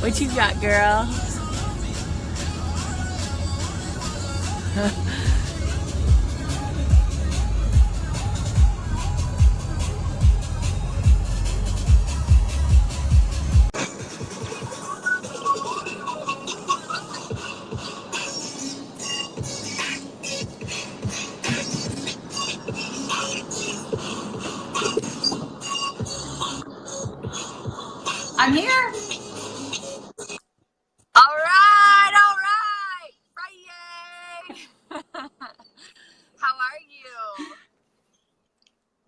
What you got, girl? I'm here. All right. FriYAY. How are you?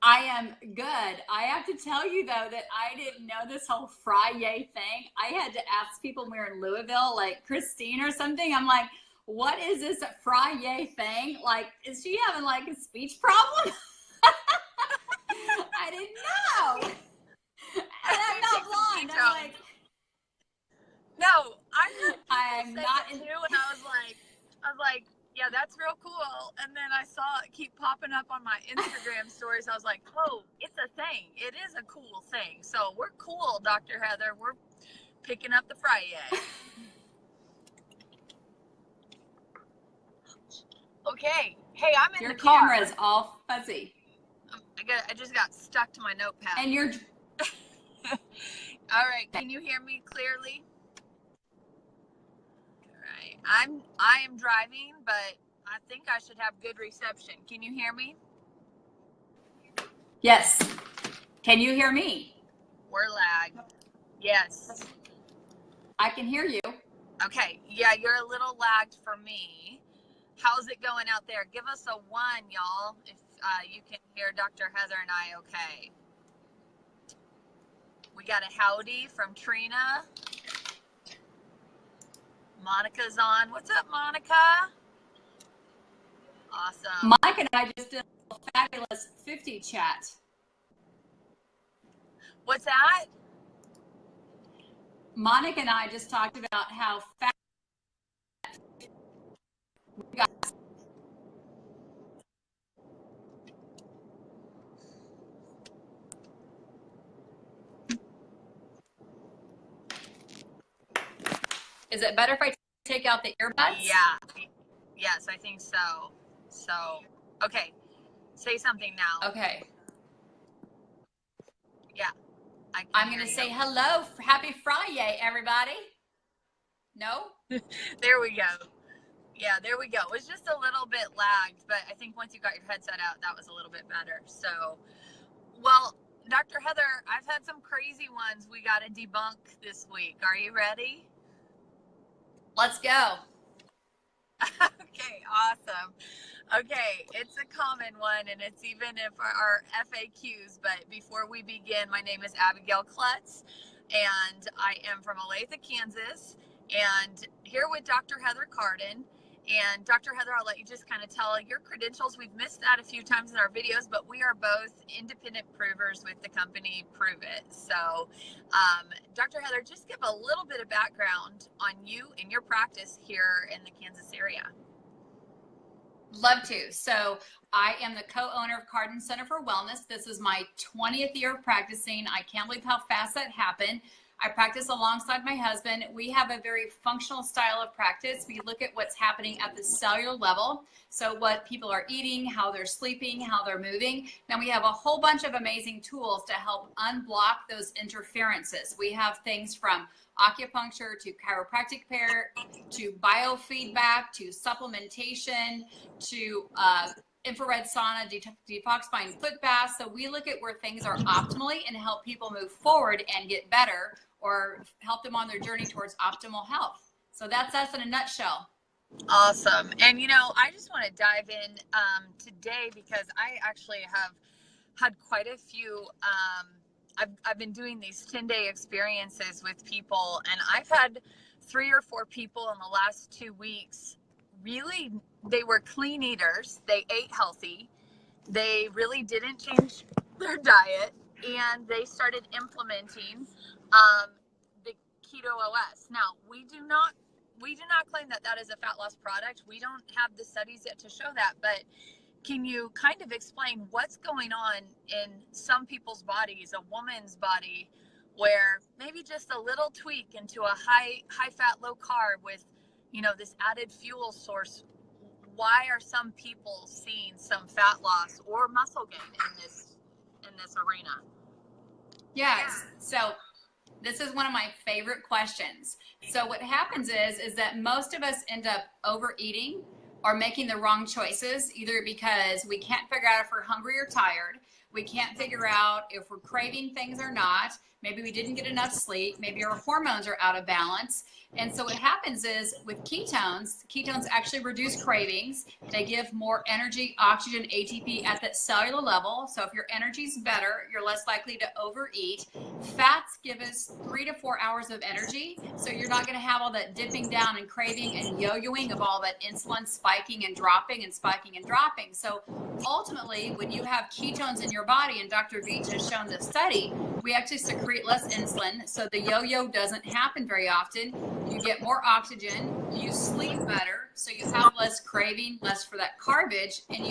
I am good. I have to tell you, though, that I didn't know this whole FriYAY thing. I had to ask people when we were in Louisville, like Christine or something. I'm like, what is this FriYAY thing? Like, is she having like a speech problem? I didn't know. And I'm not blonde. I'm like, no, I'm not too, and I was like, yeah, that's real cool. And then I saw it keep popping up on my Instagram stories. I was like, oh, it's a thing. It is a cool thing. So we're cool, Dr. Heather. We're picking up the FriYAY. Okay. Hey, I'm in your the car. camera is all fuzzy. I just got stuck to my notepad. And you're all right. Can you hear me clearly? All right. I am driving, but I think I should have good reception. Can you hear me? Yes. Can you hear me? We're lagged. Yes. I can hear you. Okay. Yeah, you're a little lagged for me. How's it going out there? Give us a 1, y'all, if you can hear Dr. Heather and I okay. We got a howdy from Trina. Monica's on. What's up, Monica? Awesome. Mike and I just did a fabulous 50 chat. What's that? Monica and I just talked about how fat we got. Is it better if I take out the earbuds? Yeah. Yes, I think so. So, okay. Say something now. Okay. Yeah. I'm going to say hello. Happy FriYAY, everybody. No? There we go. Yeah, there we go. It was just a little bit lagged, but I think once you got your headset out, that was a little bit better. So, well, Dr. Heather, I've had some crazy ones we got to debunk this week. Are you ready? Let's go. Okay, awesome. Okay, it's a common one, and it's even if our FAQs, but before we begin, my name is Abigail Klutz, and I am from Olathe, Kansas, and here with Dr. Heather Carden. And Dr. Heather, I'll let you just kind of tell your credentials. We've missed that a few times in our videos, but we are both independent provers with the company Prove It. So, Dr. Heather, just give a little bit of background on you and your practice here in the Kansas area. Love to. So I am the co-owner of Carden Center for Wellness. This is my 20th year of practicing. I can't believe how fast that happened. I practice alongside my husband. We have a very functional style of practice. We look at what's happening at the cellular level. So what people are eating, how they're sleeping, how they're moving. Now we have a whole bunch of amazing tools to help unblock those interferences. We have things from acupuncture to chiropractic care to biofeedback to supplementation to infrared sauna, detoxifying foot baths. So we look at where things are optimally and help people move forward and get better or help them on their journey towards optimal health. So that's us in a nutshell. Awesome. And, you know, I just want to dive in today because I actually have had quite a few, I've been doing these 10-day experiences with people, and I've had 3 or 4 people in the last 2 weeks. Really, they were clean eaters. They ate healthy. They really didn't change their diet, and they started implementing the KetoOS. Now, we do not claim that that is a fat loss product. We don't have the studies yet to show that, but can you kind of explain what's going on in some people's bodies, a woman's body, where maybe just a little tweak into a high fat, low carb with, you know, this added fuel source, why are some people seeing some fat loss or muscle gain in this arena? Yes. So this is one of my favorite questions. So what happens is that most of us end up overeating or making the wrong choices, either because we can't figure out if we're hungry or tired. We can't figure out if we're craving things or not. Maybe we didn't get enough sleep. Maybe our hormones are out of balance. And so what happens is with ketones actually reduce cravings. They give more energy, oxygen, ATP at that cellular level. So if your energy's better, you're less likely to overeat. Fats give us 3 to 4 hours of energy. So you're not going to have all that dipping down and craving and yo-yoing of all that insulin spiking and dropping and spiking and dropping. So ultimately, when you have ketones in your body, and Dr. Veach has shown this study, we actually secrete less insulin. So the yo-yo doesn't happen very often. You get more oxygen, you sleep better, so you have less craving, less for that garbage, and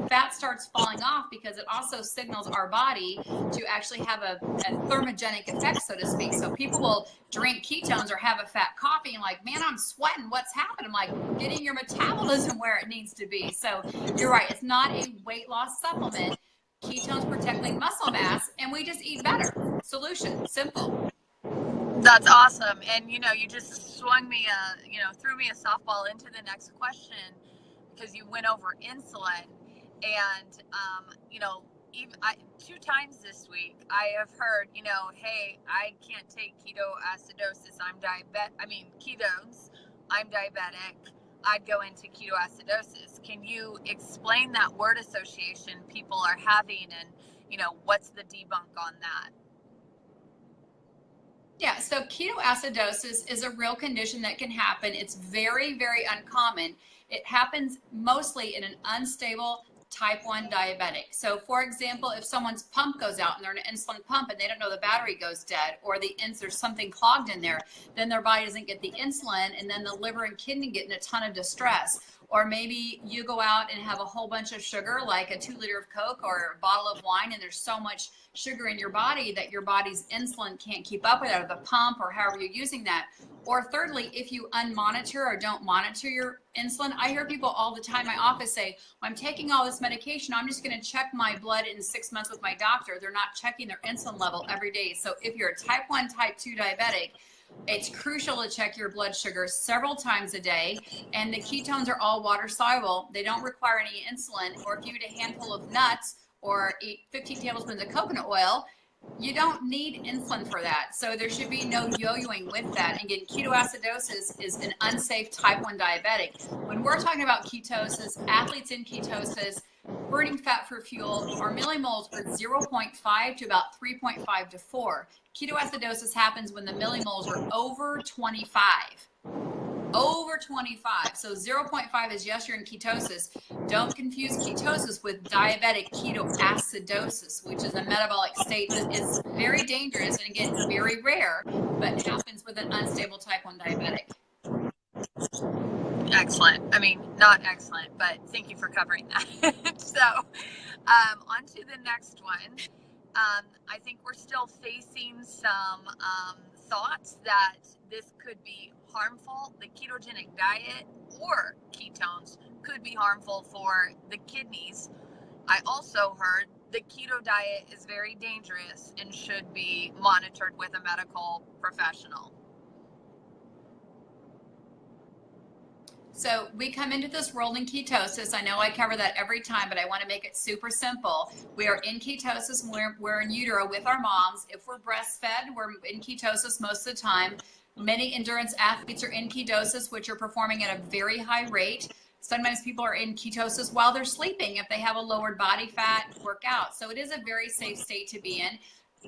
fat starts falling off because it also signals our body to actually have a thermogenic effect, so to speak. So people will drink ketones or have a fat coffee and like, man, I'm sweating, what's happening? I'm like, getting your metabolism where it needs to be. So you're right, it's not a weight loss supplement. Ketones protect lean muscle mass, and we just eat better. Solution, simple. That's awesome. And, you know, you just swung me, threw me a softball into the next question, because you went over insulin. And, even 2 times this week, I have heard, hey, I can't take ketoacidosis. Ketones. I'm diabetic. I'd go into ketoacidosis. Can you explain that word association people are having, and, what's the debunk on that? Yeah, so ketoacidosis is a real condition that can happen. It's very, very uncommon. It happens mostly in an unstable type 1 diabetic. So for example, if someone's pump goes out and they're in an insulin pump and they don't know the battery goes dead, or there's something clogged in there, then their body doesn't get the insulin, and then the liver and kidney get in a ton of distress. Or maybe you go out and have a whole bunch of sugar, like a 2 liter of Coke or a bottle of wine, and there's so much sugar in your body that your body's insulin can't keep up with it, or the pump, or however you're using that. Or thirdly, if you unmonitor or don't monitor your insulin, I hear people all the time in my office say, well, I'm taking all this medication, I'm just going to check my blood in 6 months with my doctor. They're not checking their insulin level every day. So if you're a type 1, type 2 diabetic, it's crucial to check your blood sugar several times a day. And the ketones are all water soluble. They don't require any insulin. Or if you eat a handful of nuts or eat 15 tablespoons of coconut oil, you don't need insulin for that. So there should be no yo-yoing with that. And again, ketoacidosis is an unsafe type 1 diabetic. When we're talking about ketosis, athletes in ketosis, burning fat for fuel, our millimoles are 0.5 to about 3.5 to 4. Ketoacidosis happens when the millimoles are over 25. Over 25. So 0.5 is yes, you're in ketosis. Don't confuse ketosis with diabetic ketoacidosis, which is a metabolic state that is very dangerous and again, very rare, but happens with an unstable type 1 diabetic. Excellent. I mean, not excellent, but thank you for covering that. So on to the next one. I think we're still facing some thoughts that this could be harmful. The ketogenic diet or ketones could be harmful for the kidneys. I also heard the keto diet is very dangerous and should be monitored with a medical professional. So we come into this world in ketosis. I know I cover that every time, but I want to make it super simple. We are in ketosis and we're in utero with our moms. If we're breastfed, we're in ketosis most of the time. Many endurance athletes are in ketosis, which are performing at a very high rate. Sometimes people are in ketosis while they're sleeping if they have a lowered body fat workout. So it is a very safe state to be in.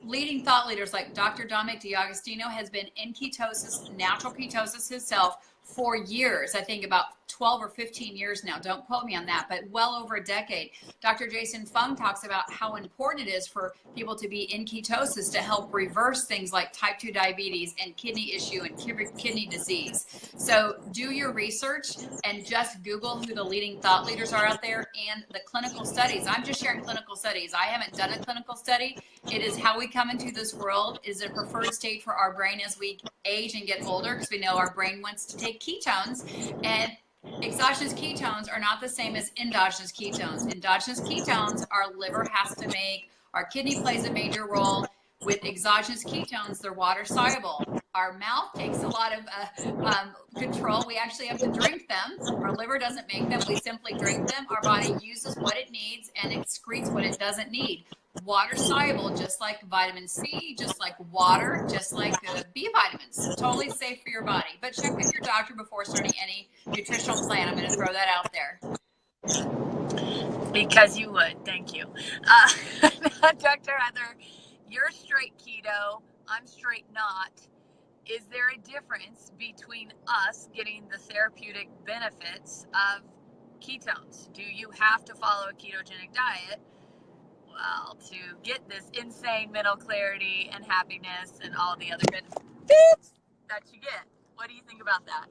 Leading thought leaders like Dr. Dominic D'Agostino has been in ketosis, natural ketosis himself, for years. I think about 12 or 15 years now. Don't quote me on that, but well over a decade. Dr. Jason Fung talks about how important it is for people to be in ketosis to help reverse things like type 2 diabetes and kidney issue and kidney disease. So do your research and just Google who the leading thought leaders are out there and the clinical studies. I'm just sharing clinical studies. I haven't done a clinical study. It is how we come into this world, is a preferred state for our brain as we age and get older, because we know our brain wants to take ketones, and exogenous ketones are not the same as endogenous ketones. Endogenous ketones our liver has to make, our kidney plays a major role. With exogenous ketones, they're water soluble. Our mouth takes a lot of control. We actually have to drink them. Our liver doesn't make them. We simply drink them. Our body uses what it needs and excretes what it doesn't need. Water soluble, just like vitamin C, just like water, just like B vitamins. Totally safe for your body. But check with your doctor before starting any nutritional plan. I'm going to throw that out there. Because you would. Thank you. Dr. Heather, you're straight keto. I'm straight not. Is there a difference between us getting the therapeutic benefits of ketones? Do you have to follow a ketogenic diet, well, to get this insane mental clarity and happiness and all the other good bits that you get? What do you think about that?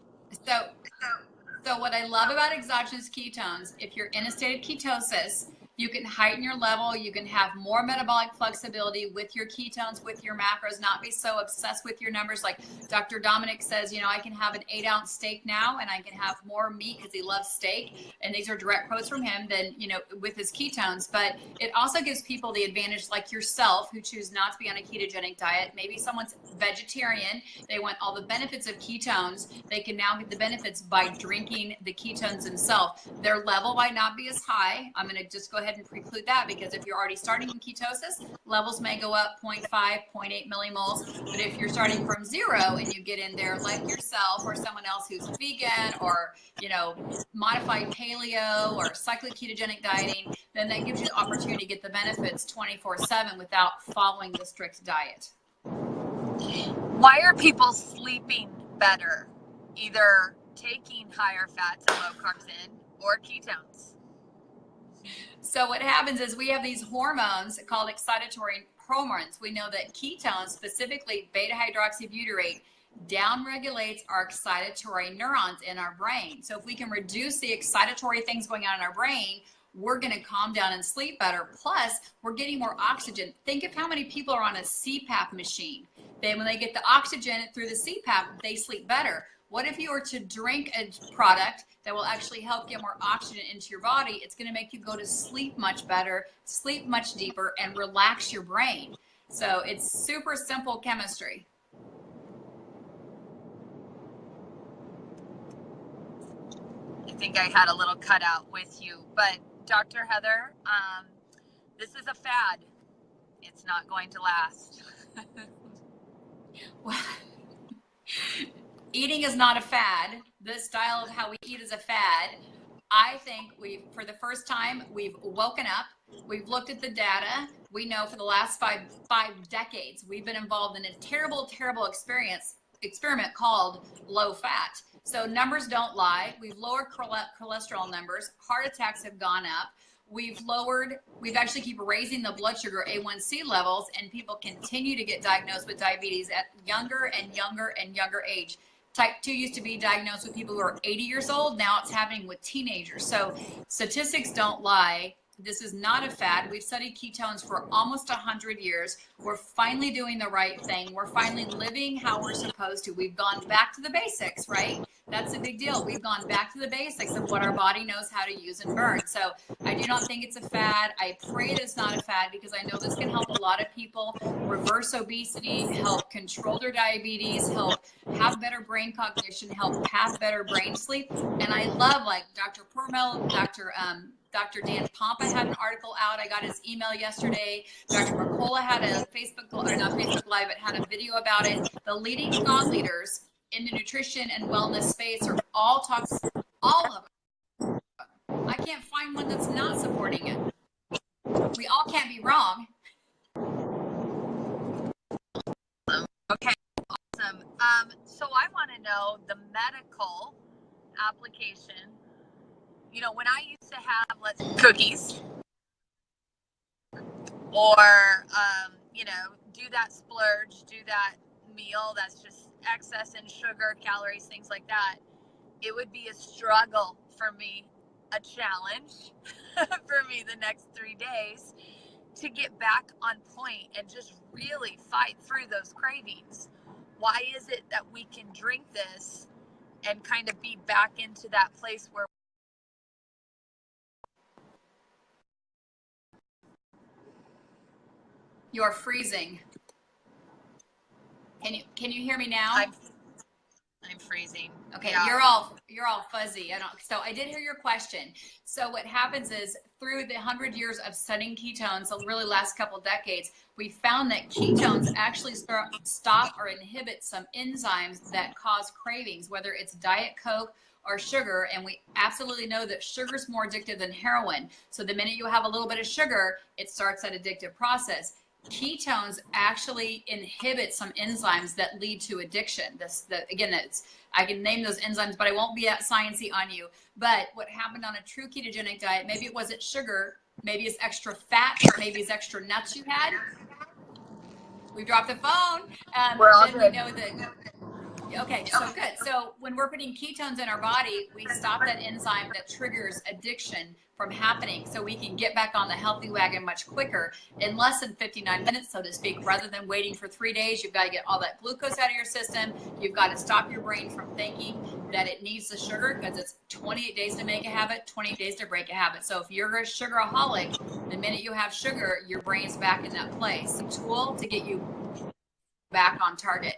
So what I love about exogenous ketones, if you're in a state of ketosis, you can heighten your level. You can have more metabolic flexibility with your ketones, with your macros, not be so obsessed with your numbers. Like Dr. Dominic says, you know, I can have an 8-ounce steak now and I can have more meat because he loves steak. And these are direct quotes from him than, you know, with his ketones. But it also gives people the advantage, like yourself, who choose not to be on a ketogenic diet. Maybe someone's vegetarian. They want all the benefits of ketones. They can now get the benefits by drinking the ketones themselves. Their level might not be as high. I'm going to just go ahead and preclude that, because if you're already starting in ketosis, levels may go up 0.5, 0.8 millimoles. But if you're starting from 0 and you get in there like yourself or someone else who's vegan or, you know, modified paleo or cyclic ketogenic dieting, then that gives you the opportunity to get the benefits 24/7 without following the strict diet. Why are people sleeping better, either taking higher fats and low carbs in or ketones? So what happens is we have these hormones called excitatory hormones. We know that ketones, specifically beta hydroxybutyrate, downregulates our excitatory neurons in our brain. So if we can reduce the excitatory things going on in our brain, we're going to calm down and sleep better. Plus, we're getting more oxygen. Think of how many people are on a CPAP machine. Then when they get the oxygen through the CPAP, they sleep better. What if you were to drink a product that will actually help get more oxygen into your body? It's going to make you go to sleep much better, sleep much deeper, and relax your brain. So it's super simple chemistry. I think I had a little cutout with you, but Dr. Heather, this is a fad. It's not going to last. Well, eating is not a fad. The style of how we eat is a fad. I think for the first time, we've woken up. We've looked at the data. We know for the last five decades, we've been involved in a terrible, terrible experiment called low fat. So numbers don't lie. We've lowered cholesterol numbers. Heart attacks have gone up. We've actually keep raising the blood sugar A1C levels, and people continue to get diagnosed with diabetes at younger and younger and younger age. Type 2 used to be diagnosed with people who are 80 years old. Now it's happening with teenagers. So statistics don't lie. This is not a fad. We've studied ketones for almost 100 years. We're finally doing the right thing. We're finally living how we're supposed to. We've gone back to the basics, right? That's a big deal. We've gone back to the basics of what our body knows how to use and burn. So I do not think it's a fad. I pray that it's not a fad, because I know this can help a lot of people reverse obesity, help control their diabetes, help have better brain cognition, help have better brain sleep. And I love, like Dr. Permel, Dr. Dan Pompa had an article out. I got his email yesterday. Dr. Mercola had a Facebook, or not Facebook Live, but had a video about it. The leading thought leaders in the nutrition and wellness space are all of them. I can't find one that's not supporting it. We all can't be wrong. Okay, awesome. So I want to know the medical application. You know, when I used to have, let's say, cookies, or, you know, do that splurge, do that meal that's just excess in sugar, calories, things like that, it would be a struggle for me, a challenge for me the next 3 days to get back on point and just really fight through those cravings. Why is it that we can drink this and kind of be back into that place where You're freezing. Can you hear me now? I'm freezing. Okay, yeah. you're all fuzzy. So I did hear your question. So what happens is through the 100 years of studying ketones, the really last couple decades, we found that ketones actually stop or inhibit some enzymes that cause cravings, whether it's Diet Coke or sugar. And we absolutely know that sugar is more addictive than heroin. So the minute you have a little bit of sugar, it starts that addictive process. Ketones actually inhibit some enzymes that lead to addiction. I can name those enzymes, but I won't be that sciencey on you. But what happened on a true ketogenic diet, maybe it wasn't sugar, maybe it's extra fat, maybe it's extra nuts you had. We dropped the phone. We're all then good. We know that. Okay, so good. So when we're putting ketones in our body, we stop that enzyme that triggers addiction from happening, so we can get back on the healthy wagon much quicker, in less than 59 minutes, so to speak. Rather than waiting for 3 days, you've got to get all that glucose out of your system. You've got to stop your brain from thinking that it needs the sugar, because it's 28 days to make a habit, 28 days to break a habit. So if you're a sugaraholic, the minute you have sugar, your brain's back in that place. A tool to get you back on target.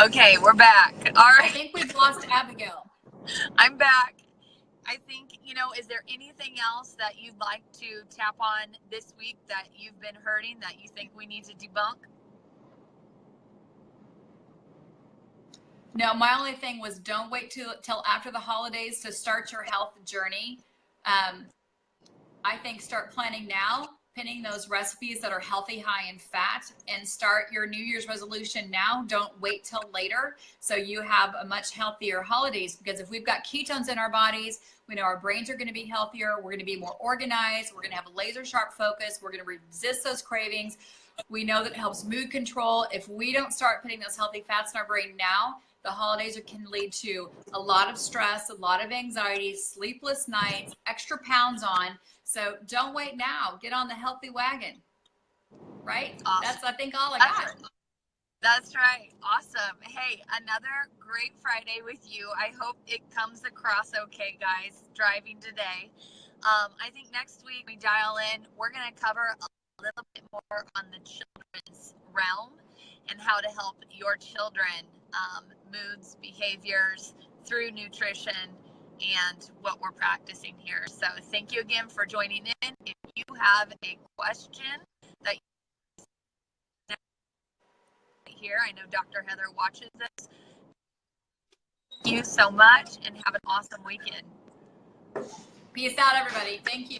Okay, we're back. All right. I think we've lost Abigail. I'm back. I think, you know, is there anything else that you'd like to tap on this week that you've been hurting that you think we need to debunk? No, my only thing was don't wait till after the holidays to start your health journey. I think start planning now, pinning those recipes that are healthy, high in fat, and start your New Year's resolution now. Don't wait till later, so you have a much healthier holidays. Because if we've got ketones in our bodies, we know our brains are going to be healthier. We're going to be more organized. We're going to have a laser sharp focus. We're going to resist those cravings. We know that it helps mood control. If we don't start putting those healthy fats in our brain now, the holidays can lead to a lot of stress, a lot of anxiety, sleepless nights, extra pounds on. So don't wait now. Get on the healthy wagon, right? Awesome. That's, I think, all I got. That's right. Awesome. Hey, another great Friday with you. I hope it comes across okay, guys, driving today. I think next week we dial in, we're going to cover a little bit more on the children's realm and how to help your children, moods, behaviors through nutrition and what we're practicing here. So thank you again for joining in. If you have a question that here, I know Dr. Heather watches this. Thank you so much and have an awesome weekend. Peace out, everybody. Thank you.